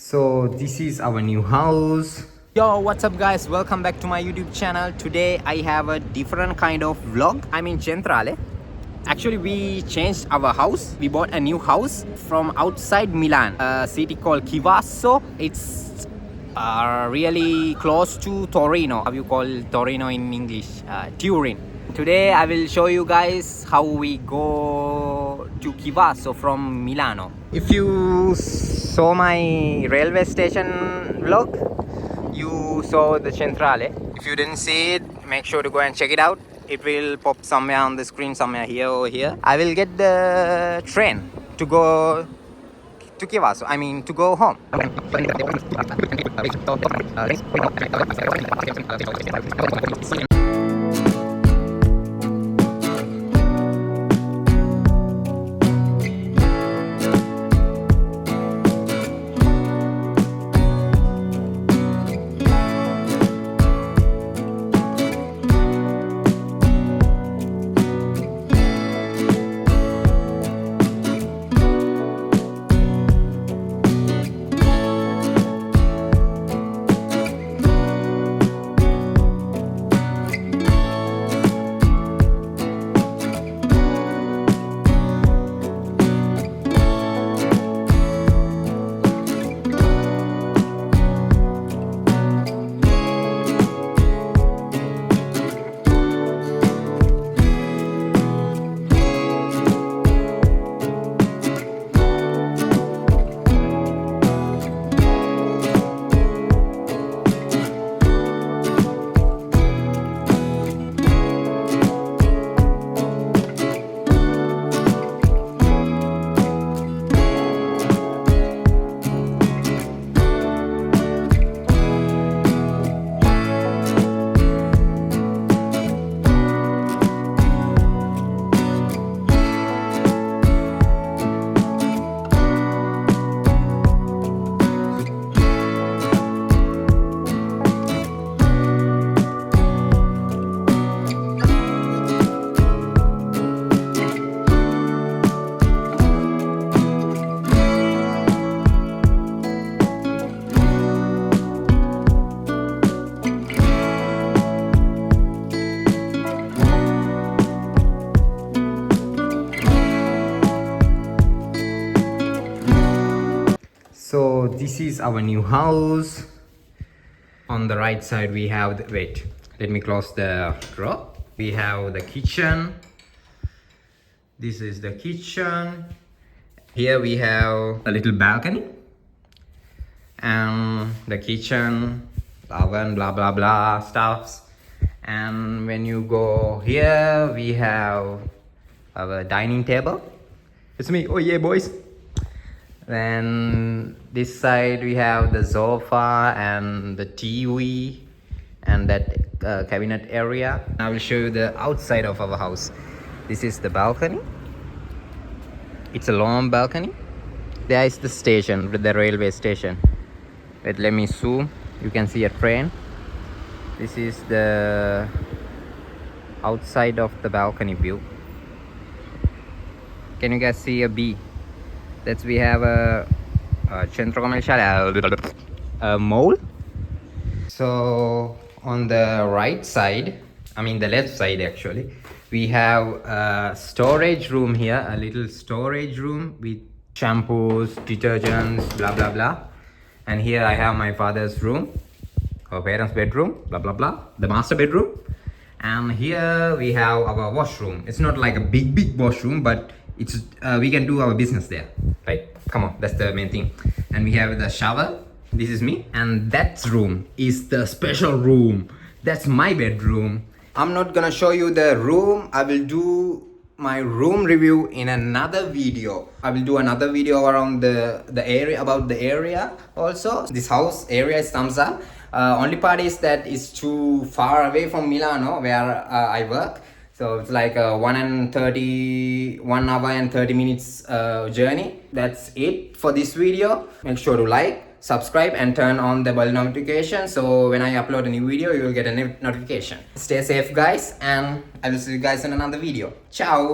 So this is our new house. Yo, what's up guys? Welcome back to my YouTube channel. Today I have a different kind of vlog. I'm in Centrale. Actually, we changed our house. We bought a new house from outside Milan, a city called Chivasso. It's really close to Torino. How you call Torino in English? Turin. Today I will show you guys how we go to Chivasso from Milano. If you saw my railway station vlog, you saw the Centrale. If you didn't see it, make sure to go and check it out. It will pop somewhere on the screen, somewhere here or here. I will get the train to go to Chivasso. I mean to go home. So this is our new house. On the right side we have the, wait, let me close the drawer. We have the kitchen. This is the kitchen. Here we have a little balcony. And the kitchen, oven, blah blah blah stuffs. And when you go here, we have our dining table. It's me. Oh yeah, boys. Then this side we have the sofa and the TV and that cabinet area. I will show you the outside of our house. This is the balcony. It's a long balcony. There is the station, the railway station. Wait, let me zoom. You can see a train. This is the outside of the balcony view. Can you guys see a bee? That's we have a centro commerciale, a mall. So on the right side, I mean the left side actually, we have a storage room here, a little storage room with shampoos, detergents, blah blah blah. And here I have my father's room, our parents' bedroom, blah blah blah, the master bedroom. And here we have our washroom. It's not like a big washroom, but it's we can do our business there, right? Come on, that's the main thing. And we have the shower. This is me, and that room is the special room. That's my bedroom. I'm not gonna show you the room. I will do my room review in another video. I will do another video around the area, about the area also. This house area is thumbs up. Only part is that it's too far away from Milano where I work. So it's like a 1 hour and 30 minutes journey. That's it for this video. Make sure to like, subscribe and turn on the bell notification. So when I upload a new video, you will get a notification. Stay safe guys, and I will see you guys in another video. Ciao!